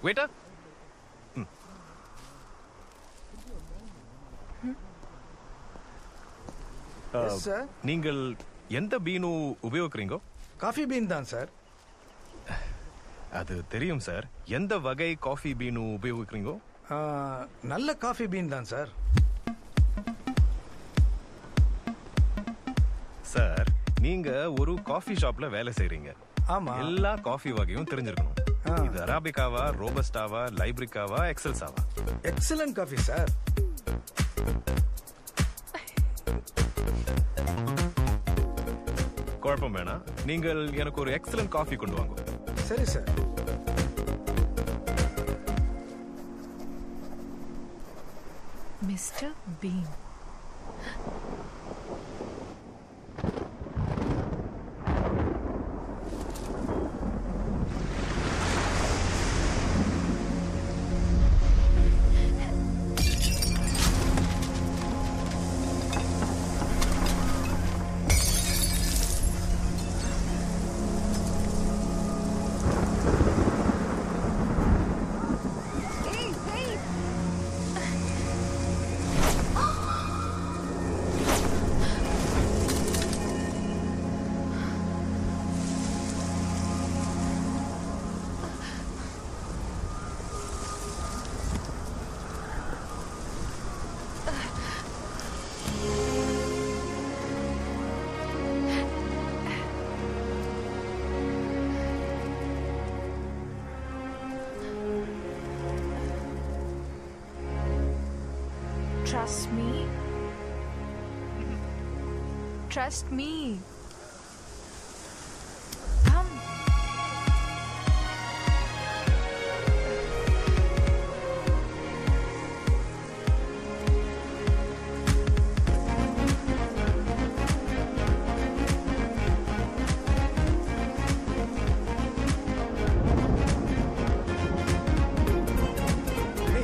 Waiter. Sir நீங்கள் எந்த bean உபயோகிக்கிறீங்க? Coffee been தான் சார். அது தெரியும் சார். எந்த வகை காஃபி பீனு உபயோகிக்கிறீங்க? நல்ல காஃபி பீன் தான் சார். சார், நீங்க ஒரு காஃபி ஷாப்ல வேலை செய்றீங்க. ஆமா. எல்லா காஃபி வகையும் தெரிஞ்சிருக்கணும். இது அராபிகாவா, ரோபஸ்டாவா, லைப்ரிக்காவா, எக்ஸல்சாவா? Excellent coffee sir. குழப்பம் வேணாம். நீங்கள் எனக்கு ஒரு எக்ஸலன்ட் காஃபி கொண்டு வாங்க. சரி sir. Mister been. Trust me. Trust me. Come.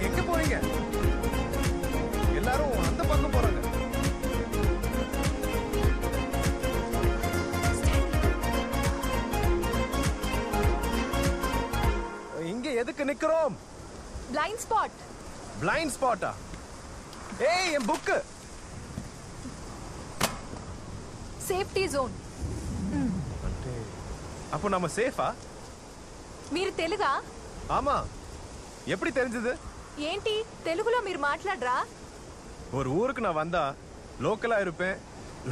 எங்க போறீங்க? எல்லாரும் அந்த பக்கம் போறாங்க. இங்க எதுக்கு நிக்கிறோம்? Blind spot. பிளைண்ட் ஸ்பாட்டா? ஏய், என் புக். Safety zone. அப்போ நம்ம சேஃபா? మీరు తెలుగా? ஆமா. எப்படி தெரிஞ்சது? ఏంటి తెలుగులో మీరు మాట్లాడరా? ஒரு ஊருக்கு நான் வந்தா லோக்கலா இருப்பேன்,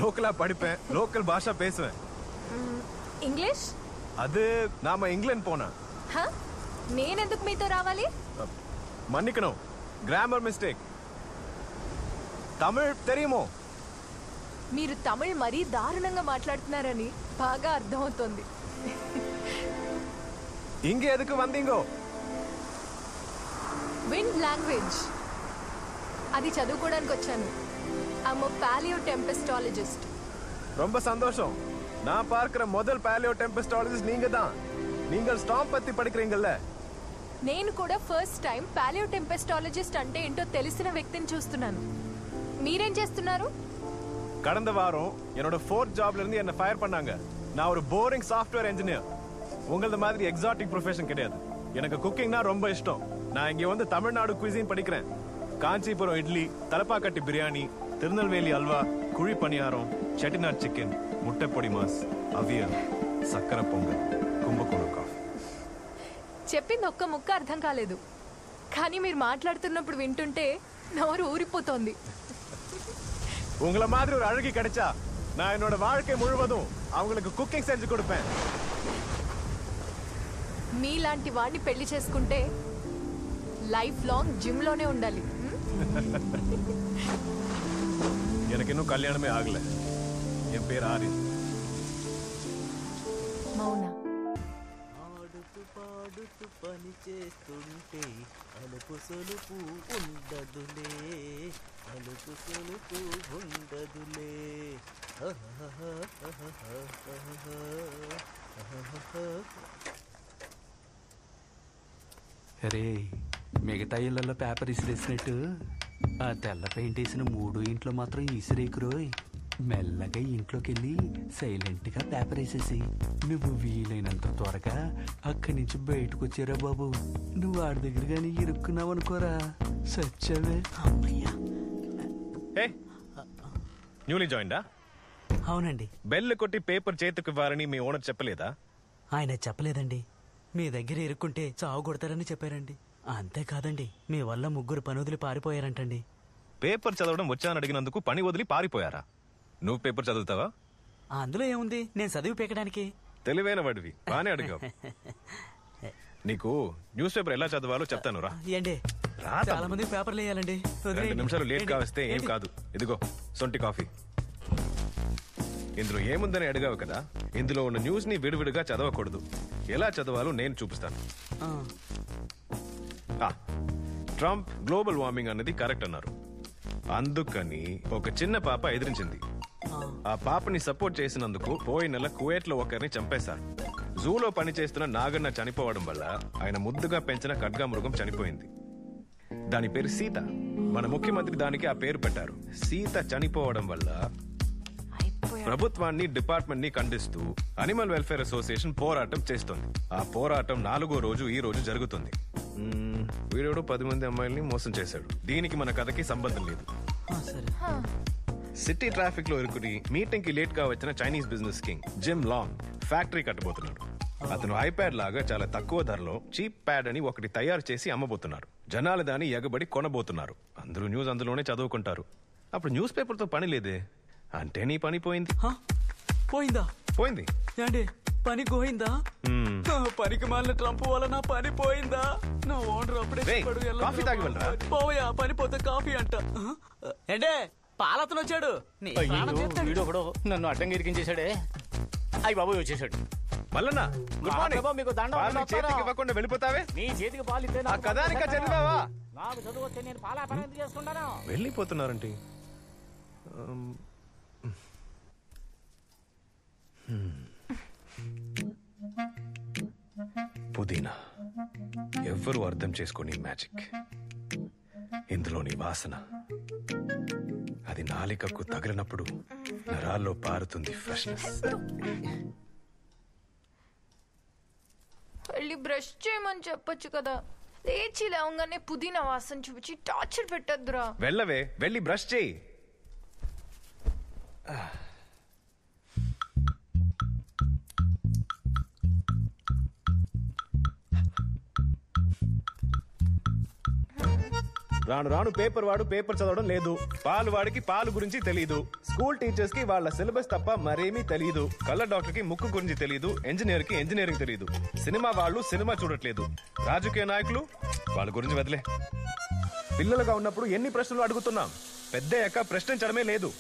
லோக்கலா படிப்பேன், லோக்கல் பாஷா பேசுவேன். ఇంగ్లీష్? அது நாம இங்கிலாந்து போனா. నేనెందుకు మీతో రావాలి? மன்னிக்கணும், கிராமர் மிஸ்டேக். தமிழ் தெரியுமோ? మీరు తమిళ్ మరీ దారుణంగా మాట్లాడుతున్నారని బాగా అర్థమవుతోంది. இங்க எதுக்கு வந்தீங்கோ? విండ్ లాంగ్వేజ్ అది చదువుకోవడానికి వచ్చాను. I'm a paleotempestologist. ரொம்ப சந்தோஷம். நான் பார்க்கிற முதல் பாலியோ டெம்பஸ்டாலஜிஸ்ட் நீங்க தான். நீங்கள் ஸ்டாம் பத்தி படிக்கிறீங்கல்ல? నేను కూడా ఫస్ట్ టైం పాలియో టెంపెస్టాలజిస్ట్ అంటే ఏంటో తెలిసిన వ్యక్తిని చూస్తున్నాను. మీరేం చేస్తున్నారు? கடந்த வாரம் என்னோட 4th ஜாப்ல இருந்து என்ன ஃபயர் பண்ணாங்க. நான் ஒரு போரிங் சாஃப்ட்வேர் இன்ஜினியர். உங்களது மாதிரி எக்ஸாட்டிக் ப்ரொஃபஷன் கிடையாது. எனக்கு குக்கிங்னா ரொம்ப இஷ்டம். நான் இங்க வந்து தமிழ்நாடு குயிசின் படிக்கிறேன். காஞ்சிபுரம் இட்லி, தலப்பாக்கட்டி பிரியாணி, திருநெல்வேலி அல்வா, குழி பணியாரம், செட்டிநாட் சிக்கன், முட்டை பொடி மாஸ், அவியல், சக்கரை பொங்கல், கும்பகோணம் காஃபி. చెప్పింది ఒక్క ముక్క అర్థం కాలేదు, కానీ మీరు మాట్లాడుతున్నప్పుడు వింటుంటే నోరు ఊరిపోతోంది. உங்களை மாதிரி ஒரு அழகி கிடைச்சா நான் என்னோட வாழ்க்கை முழுவதும் அவங்களுக்கு குக்கிங் செஞ்சு கொடுப்பேன். మీలాంటి వాడిని పెళ్లి చేసుకుంటే లైఫ్ లాంగ్ జిమ్ లోనే ఉండాలి. எனக்கு இன்னும் கல்யாணமே ஆகல. என் பேர் ஆரிஸ். మౌన. ఆడుతూ పాడుతూ పని చేస్తుంటే అలుపు సొలుపు ఉండదులే, అలుపు సొలుపు ఉండదులే. అరే, మిగతా ఇళ్లలో పేపర్ ఇసిరేసినట్టు ఆ తెల్ల పెయింట్ వేసిన 3 ఇంట్లో మాత్రం ఇసిరేకురోయ్. మెల్లగా ఇంట్లోకి వెళ్ళి సైలెంట్ గా పేపర్ వేసేసి నువ్వు వీలైనంత త్వరగా అక్కడి నుంచి బయటకు వచ్చారా బాబు. నువ్వు ఆడి దగ్గర గానీ ఇరుక్కున్నావు అనుకోరా సచ్చవే. అమ్మయ్యా. న్యూలీ జాయిన్డా? అవునండి. బెల్ కొట్టి పేపర్ చేతికి ఇవ్వాలని మీ ఓనర్ చెప్పలేదా? ఆయన చెప్పలేదండి. మీ దగ్గర ఇరుక్కుంటే చావు కొడతారని చెప్పారండి. అంతేకాదండి, మీ వల్ల 3 పనుదులు పారిపోయారంటండి. పేపర్ చదవడం వచ్చానని అడిగినందుకు పని వదిలి పారిపోయారా? నువ్వు పేపర్ చదువుతావా? అందులో ఏముంది, నేను చదివి పీకడానికి. తెలివైన వాడివి, బానే అడిగావు. నీకు న్యూస్ పేపర్ ఎలా చదవాలో చెప్తాను రా. ఏంటి చాలా మంది పేపర్లు వేయాలండి. 2 నిమిషాలు లేట్ కావస్తే ఏం కాదు. ఇదిగో సొంటి కాఫీ. ఇందులో ఏముందని అడిగావు కదా. ఇందులో ఉన్న న్యూస్ ని విడివిడిగా చదవకూడదు. ఎలా చదవాలో నేను చూపిస్తాను. ట్రంప్ గ్లోబల్ వార్మింగ్ అన్నది కరెక్ట్ అన్నారు. అందుకని ఒక చిన్న పాప ఎదిరించింది. ఆ పాపని సపోర్ట్ చేసినందుకు పోయిన నెల కువైట్ లో ఒకరిని చంపేశారు. జూలో పనిచేస్తున్న నాగన్న చనిపోవడం వల్ల ఆయన ముద్దుగా పెంచిన ఖడ్గా మృగం చనిపోయింది. దాని పేరు సీత. మన ముఖ్యమంత్రి దానికి ఆ పేరు పెట్టారు. సీత చనిపోవడం వల్ల ప్రభుత్వాన్ని డిపార్ట్మెంట్ ని ఖండిస్తూ అనిమల్ వెల్ఫేర్ అసోసియేషన్ పోరాటం చేస్తోంది. ఆ పోరాటం 4వ రోజు ఈ రోజు జరుగుతుంది. వీడోడు 10 మంది అమ్మాయిల్ని మోసం చేశాడు. దీనికి మన కథకి సంబంధం లేదు. సిటీ ట్రాఫిక్ లో ఇరుకుని మీటింగ్ కి లేట్ గా వచ్చిన Chinese business king Jim Long factory కట్టబోతున్నాడు. అతను ఐప్యాడ్ లాగా చాలా తక్కువ ధరలో చీప్ ప్యాడ్ అని ఒకటి తయారు చేసి అమ్మబోతున్నారు. జనాలు దాన్ని ఎగబడి కొనబోతున్నారు. అందరూ న్యూస్ అందులోనే చదువుకుంటారు. అప్పుడు న్యూస్ పేపర్ తో పని లేదే. అంటే నీ పని పోయింది. పోయిందా? పోయింది. ఏంటి పని పోయిందా? పనికి మాలిన ట్రంప్ వల్ల నా పని పోయిందా? నా ఓనర్ అప్పుడే కాఫీ తాగి వెళ్ళరా. పోయా పని పోతే కాఫీ అంట. ఏంటే పాలతను వచ్చాడు. వీడు ఒకడు నన్ను అడ్డంగా ఇరికించేశాడే. అయ్యి బాబు వచ్చేసాడు. Mallanna good morning. మీకు దండం చేతికి ఇవ్వకుండా వెళ్ళిపోతావే. నీ చేతికి పాలు ఇస్తే ఆ కథానిక చదివావా? నాకు చదువు వస్తే నేను పాలాపరం ఎందుకు చేసుకుంటాను? వెళ్ళిపోతున్నారంటే పుదీనా ఎవ్వరూ అర్థం చేసుకోని మ్యాజిక్. ఇందులోని వాసన అది నాలికకు తగిలినప్పుడు నరాల్లో పారుతుంది ఫ్రెష్నెస్. వెళ్ళి బ్రష్ చేయమని చెప్పొచ్చు కదా. లేచి లేవగానే పుదీనా వాసన చూపించి టార్చర్ పెట్టద్దురా. వెళ్ళవే, వెళ్ళి బ్రష్ చేయి. రాను రాను పేపర్ వాడు పేపర్ చదవడం లేదు. పాలు వాడికి పాలు గురించి తెలియదు. స్కూల్ టీచర్స్ కి వాళ్ళ సిలబస్ తప్ప మరేమీ తెలియదు. కళ్ళ డాక్టర్ కి ముక్కు గురించి తెలియదు. ఇంజనీర్ కి ఇంజనీరింగ్ తెలియదు. సినిమా వాళ్ళు సినిమా చూడట్లేదు. రాజకీయ నాయకులు వాళ్ళ గురించి వదిలే. పిల్లలుగా ఉన్నప్పుడు ఎన్ని ప్రశ్నలు అడుగుతున్నాం. పెద్దయ్యాక ప్రశ్నించడమే లేదు.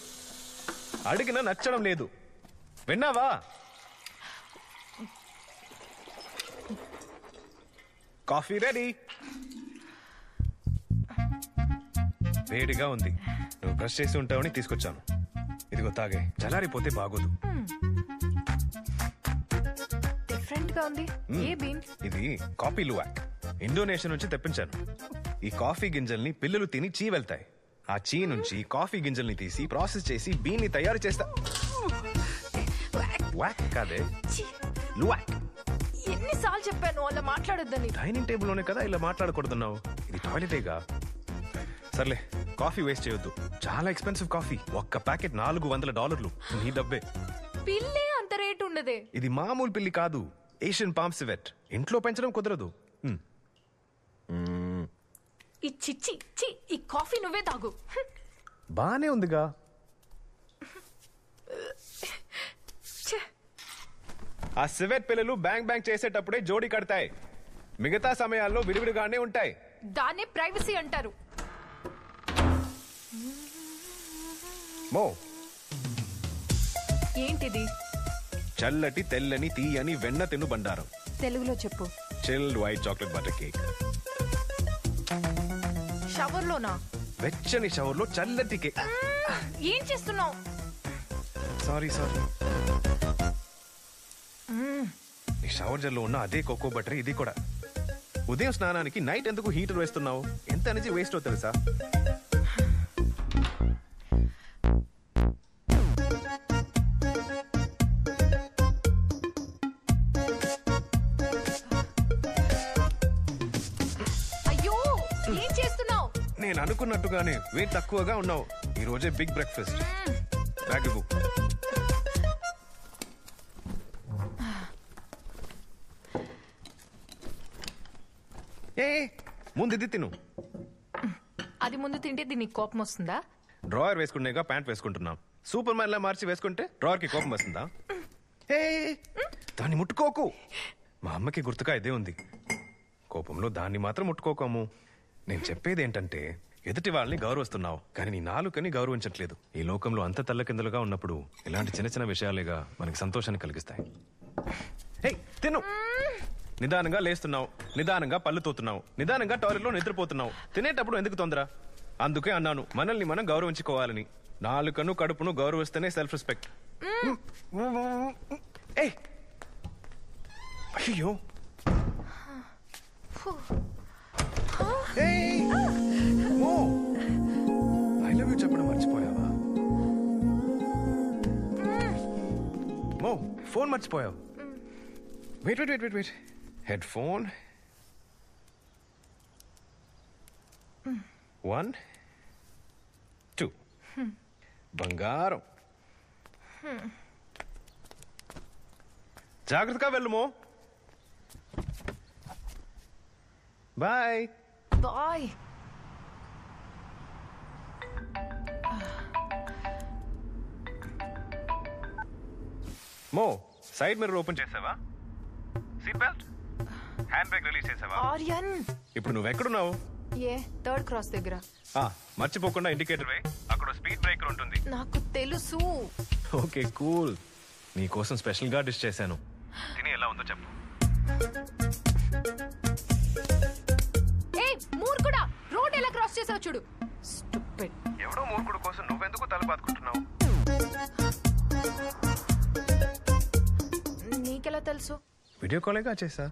అడిగినా నచ్చడం లేదు. విన్నావా? Coffee ready. వేడిగా ఉంది. నువ్వు బ్రష్ చేసి ఉంటావని తీసుకొచ్చాను. ఇదిగో తాగే. చల్లారిపోతే బాగోదు. డిఫరెంట్ గా ఉంది. ఏ బీన్? ఇది కాఫీ లువాక్. ఇండోనేషియా నుంచి తెప్పించాను. ఈ కాఫీ గింజల్ని పిల్లలు తిని చీ వెళ్తాయి. ఆ చీ నుంచి కాఫీ గింజల్ని తీసి ప్రాసెస్ చేసి బీన్ ని తయారు చేస్తా. వాక్ కాదే, లువాక్. ఎన్నిసార్లు చెప్పాను అలా మాట్లాడొద్దని. డైనింగ్ టేబుల్ లోనే కదా ఇలా మాట్లాడకూడదన్నావు. ఇది టాయిలెటేగా. సర్లే, కాఫీ వేస్ట్ చేయొద్దు. చాలా ఎక్స్పెన్సివ్ కాఫీ. ఒక్క ప్యాకెట్ $400. నీ డబ్బే. పిల్లే అంత రేటు ఉండదే. ఇది మామూలు పిల్లి కాదు. Asian palm civet. ఇంట్లో పెంచడం కుదరదు. ఈ చిచ్చి చి ఈ కాఫీ నువ్వే తాగు. బానే ఉందిగా. ఆ సివెట్ పిల్లలు బ్యాంగ్ బ్యాంగ్ చేసేటప్పుడే జోడి కడతాయి. మిగతా సమయాల్లో విడివిడిగానే ఉంటాయి. దాన్నే ప్రైవసీ అంటారు. మో, ఏంటిది? చల్లటి తెల్లని తీయని వెన్న తిను బండారం. తెలుగులో చెప్పు. Chilled white chocolate butter cake. Shower లోనా? వెచ్చని షవర్ లో చల్లటి కేక్. ఏం చేస్తున్నావు? సారీ. ఈ షవర్ జెల్లో ఉన్న అదే కోకో బటర్ ఇది కూడా. ఉదయం స్నానానికి నైట్ ఎందుకు హీటర్ వేస్తున్నావు? ఎంత ఎనర్జీ వేస్ట్ అవుతుంది తెలుసా? చేస్తున్నావు? నేను అనుకున్నట్టుగానే వెయిట్ తక్కువగా ఉన్నావు. ఈ రోజే బిగ్ బ్రేక్ఫాస్ట్. బ్యాగ్ ఇవ్వు. ఏ ముందు ఇది తిను. అది ముందు తింటే దీనికి కోపం వస్తుందా? డ్రాయర్ వేసుకునేగా ప్యాంట్ వేసుకుంటున్నాం. సూపర్ మ్యాన్ లా మార్చి వేసుకుంటే డ్రాయర్ కి కోపం వస్తుందా? ఏ దాన్ని ముట్టుకోకు. మా అమ్మకి గుర్తుగా ఇదే ఉంది. కోపంలో దాన్ని మాత్రం ముట్టుకోకము. నేను చెప్పేది ఏంటంటే ఎదుటి వాళ్ళని గౌరవిస్తున్నావు, కానీ నీ నాలుకని గౌరవించట్లేదు. ఈ లోకంలో అంత తల్లకిందులుగా ఉన్నప్పుడు ఇలాంటి చిన్న చిన్న విషయాలేగా మనకి సంతోషాన్ని కలిగిస్తాయి. హే తిను. నిదానంగా లేస్తున్నావు, నిదానంగా పళ్ళు తోతున్నావు, నిదానంగా టాయిలెట్లో నిద్రపోతున్నావు. తినేటప్పుడు ఎందుకు తొందర? అందుకే అన్నాను మనల్ని మనం గౌరవించుకోవాలని. నాలుకను కడుపును గౌరవిస్తేనే సెల్ఫ్ రెస్పెక్ట్. ఏయ్ అయ్యో ఐ లవ్ యూ చెప్పడం మర్చిపోయావా? మో ఫోన్ మర్చిపోయావు. Wait wait wait wait wait head phone 1 2 బంగారం. జాగ్రత్తగా వెళ్ళుమో. Bye bye. మో సైడ్ మిర్రర్ ఓపెన్ చేసావా? Seat belt, hand brake release చేసావా? ఆర్యన్, ఇప్పుడు నువ్వు ఎక్కడున్నావు? ఏ థర్డ్ క్రాస్ దగ్గర. మర్చిపోకుండా ఇండికేటర్ వే, అక్కడ స్పీడ్ బ్రేకర్ ఉంటుంది. నాకు తెలుసు. Okay cool. నీ కోసం స్పెషల్ గా డిష్ చేశాను. తిని ఎలా ఉందో చెప్పు. ఏయ్ మూర్ఖుడా, రోడ్ ఎలా క్రాస్ చేసావు చూడు. స్టూపిడ్. ఎవడో మూర్ఖుడు కోసం నువ్వెందుకు తల బాదుకుంటున్నావు? నీకెలా తెలుసు? వీడియో కాలేగా చేసా.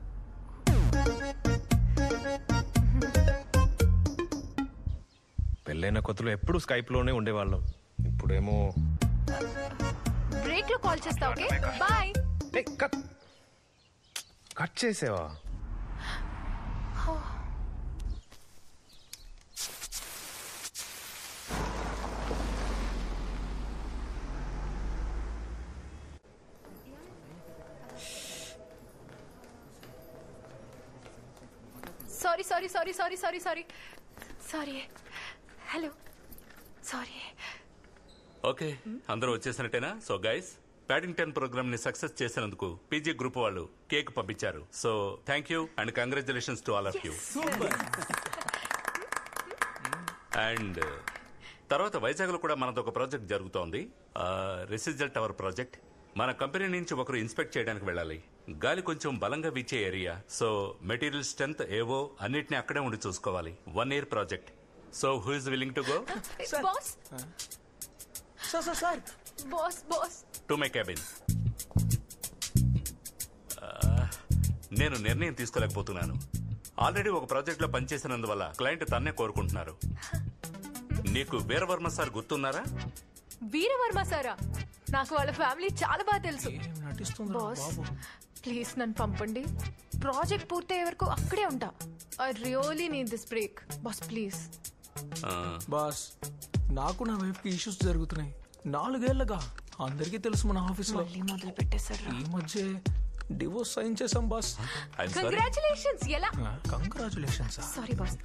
పెళ్ళైన కొత్తలో ఎప్పుడు స్కైప్ లోనే ఉండేవాళ్ళం. ఇప్పుడేమో బ్రేక్ లో కాల్ చేస్తా. Okay bye. కట్ చేసావా? సారీ. Hello, sorry. ఓకే, అందరూ వచ్చేసినట్టేనా? సో గైస్, ప్యాడింగ్టన్ ప్రోగ్రామ్ ని సక్సెస్ చేసినందుకు పీజీ గ్రూప్ వాళ్ళు కేక్ పంపించారు. So thank you and congratulations to all of you. And తర్వాత వైజాగ్ లో కూడా మనది ఒక ప్రాజెక్ట్ జరుగుతోంది, రెసిడెన్షియల్ టవర్ ప్రాజెక్ట్. మన కంపెనీ నుంచి ఒకరు ఇన్స్పెక్ట్ చేయడానికి వెళ్ళాలి. గాలి కొంచెం బలంగా వీచే ఏరియా, సో మెటీరియల్ స్ట్రెంత్ ఏవో అన్నిటిని అక్కడే ఉండి చూసుకోవాలి. 1 year project. So who is willing to go? Boss sir boss to my cabin. నేను నిర్ణయం తీసుకోలేకపోతున్నాను. ఆల్రెడీ ఒక ప్రాజెక్ట్ లో పనిచేసినందువల్ల క్లయింట్ తన్నే కోరుకుంటున్నారు. నీకు వీరవర్మ సార్ గుర్తున్నారా? వీరవర్మ సారా? నాకు వాళ్ళ ఫ్యామిలీ చాలా బాగా తెలుసు. బాస్ ప్లీజ్ నన్ను పంపండి. ప్రాజెక్ట్ పూర్తయ్యే వరకు అక్కడే ఉంటా. I really need this break. Boss please. Boss, నాకు నా వైఫ్ కి ఇష్యూస్ జరుగుతున్నాయి 4 ఏళ్లుగా. అందరికీ తెలుసు మన ఆఫీస్ లో. మళ్ళీ మొదలు పెట్టేశారు. ఈ మధ్య డివోర్స్ సైన్ చేసాం బాస్. కంగ్రాచులేషన్స్. ఎలా? కంగ్రాచులేషన్స్. Sorry boss.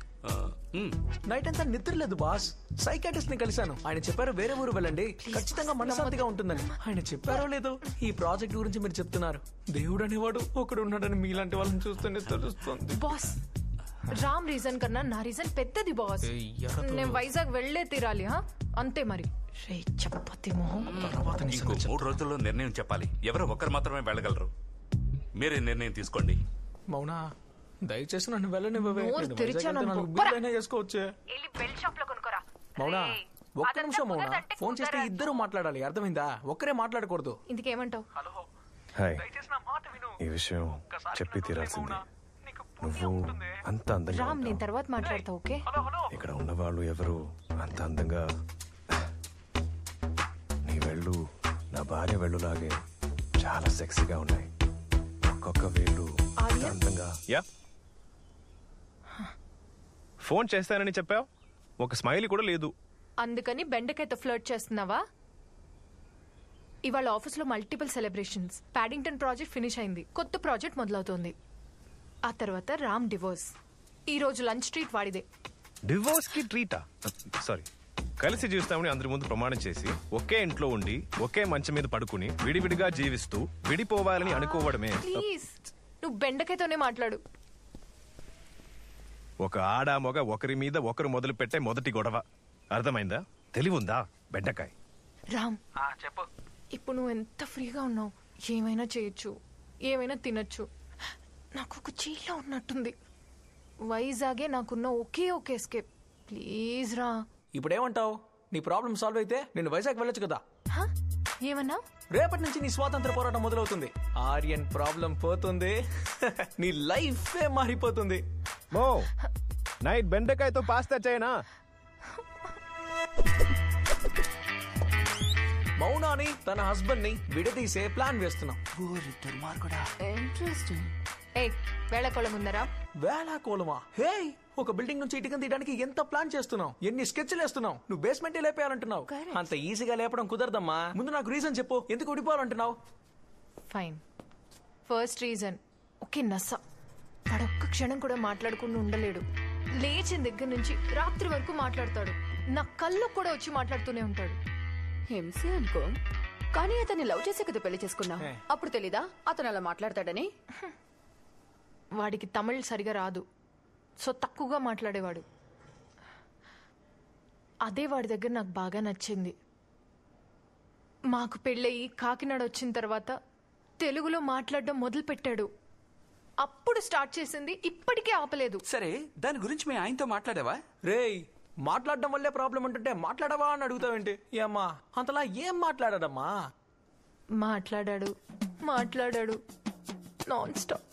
నైట్ అంతా నిద్ర లేదు బాస్. సైకాట్రిస్ట్ ని కలిశాను. ఆయన చెప్పారు వేరే ఊరు వెళ్ళండి, ఖచ్చితంగా మనశాంతిగా ఉంటుందని. ఆయన చెప్పారో లేదో ఈ ప్రాజెక్ట్ గురించి మీరు చెప్తున్నారు. దేవుడు అనేవాడు ఒకడు ఉన్నాడని మీలాంటి వాళ్ళని చూస్తూనే తెలుస్తుంది. బాస్, రామ్ రీజన్ కన్నా నా రీజన్ పెద్దది బాస్. నేను వైజాగ్ వెళ్లే తీరాలి. అంతే మరి. రే చపాతి మొహం. ఇంకో 3 రోజుల్లో నిర్ణయం చెప్పాలి. ఎవరో ఒకరు మాత్రమే వెళ్ళగలరు. మీరే నిర్ణయం తీసుకోండి. మౌనా, దయచేసి నన్ను వెళ్ళనివ్వవే. నోరు తెరిచాను అనుకో. చేసుకోవచ్చే. మౌనా, ఒక్క నిమిషం మౌనా. ఫోన్ చేస్తే ఇద్దరు మాట్లాడాలి, అర్థమైందా? ఒక్కరే మాట్లాడకూడదు. ఇందుకేమంటావు? హాయ్, ఈ విషయం చెప్పి తీరాల్సిందే. నువ్వు అంత అందంగా రామ్, నేను తర్వాత మాట్లాడతా. ఓకే? ఇక్కడ ఉన్న వాళ్ళు ఎవరు అంత అందంగా. నీ వెళ్ళు నా భార్య వెళ్ళులాగే చాలా సెక్సీగా ఉన్నాయి. ఒక్కొక్క వేళ్ళు అందంగా. ఫోన్ చేస్తానని చెప్పావు, ఒక స్మైల్ కూడా లేదు. అందుకని బెండకాయతో ఫ్లర్ట్ చేస్తున్నావా? ఇవాళ ఆఫీస్లో మల్టిపుల్ సెలబ్రేషన్స్. ప్యాడింగ్టన్ ప్రాజెక్ట్ ఫినిష్ అయింది, కొత్త ప్రాజెక్ట్ మొదలవుతోంది. ఆ తర్వాత రామ్ డివోర్స్. ఈ రోజు లంచ్ ట్రీట్ వాడిదే. డివోర్స్ కి ట్రీటా? సారీ, కలిసి జీవిస్తామని అందరి ముందు ప్రమాణం చేసి ఒకే ఇంట్లో ఉండి ఒకే మంచం మీద పడుకుని విడివిడిగా జీవిస్తూ విడిపోవాలని అనుకోవడమే. ప్లీజ్ నువ్వు బెండకాయతోనే మాట్లాడు. ఒక ఆడ మొగ ఒకరి మీద ఒకరు మొదలు పెట్టే మొదటి గొడవ. అర్థమైందా? తెలివుందా బెండకాయ్? రామ్ చెప్పు. ఇప్పుడు నువ్వు ఎంత ఫ్రీగా ఉన్నావు, ఏమైనా చేయొచ్చు, ఏమైనా తినొచ్చు. నాకు ఒక చీలో ఉన్నట్టుంది. వైజాగే నాకున్న ఒకే ఒక ఎస్కేప్. ప్లీజ్ రా. ఇప్పుడేమంటావు? నీ ప్రాబ్లం సాల్వ్ అయితే నేను వైజాగ్ వెళ్ళొచ్చు కదా. హ? ఏమన్నా? రేపటి నుంచి నీ స్వాతంత్ర పోరాటం మొదలవుతుంది. ఆర్యన్ ప్రాబ్లం పోతుంది. నీ లైఫే మారిపోతుంది. మో నైట్ బెండకాయతో పాస్తా చేయనా? మౌనాని తన హస్బెండ్ ని విడదీసే ప్లాన్ వేస్తున్నాం. ఇంట్రెస్టింగ్. ఏ వేళకోళం ఉందరా? వేళాకోళమా? హే, ఒక బిల్డింగ్ నుంచి ఇటుకని తీయడానికి ఎంత ప్లాన్ చేస్తున్నావు, ఎన్ని స్కెచ్లు వేస్తున్నావు. నువ్వు బేస్మెంట్ లేపేయాలంటున్నావు. Correct. అంత ఈజీగా లేపడం కుదరదమ్మా. ముందు నాకు రీజన్ చెప్పు, ఎందుకు విడిపోవాలంటున్నావు? ఫైన్. ఫస్ట్ రీజన్, ఒకే నస. వాడొక్క క్షణం కూడా మాట్లాడకుండా ఉండలేడు. లేచిన దగ్గర నుంచి రాత్రి వరకు మాట్లాడతాడు. నా కళ్ళు కూడా వచ్చి మాట్లాడుతూనే ఉంటాడు. హింసే అనుకో, కానీ అతన్ని లవ్ చేసే కదా పెళ్లి చేసుకున్నా. అప్పుడు తెలీదా అతను అలా మాట్లాడతాడని? వాడికి తమిళ్ సరిగా రాదు, సో తక్కువగా మాట్లాడేవాడు. అదే వాడి దగ్గర నాకు బాగా నచ్చింది. మాకు పెళ్ళయి కాకినాడ వచ్చిన తర్వాత తెలుగులో మాట్లాడడం మొదలు పెట్టాడు. అప్పుడు స్టార్ట్ చేసింది, ఇప్పటికీ ఆపలేదు. సరే, దాని గురించి మీ ఆయనతో మాట్లాడావా? రేయ్, మాట్లాడడం వల్లే ప్రాబ్లం అంటుంటే మాట్లాడవా అని అడుగుతావేంటి? ఏమ్మా అంతలా ఏం మాట్లాడాడమ్మా? మాట్లాడాడు నాన్ స్టాప్.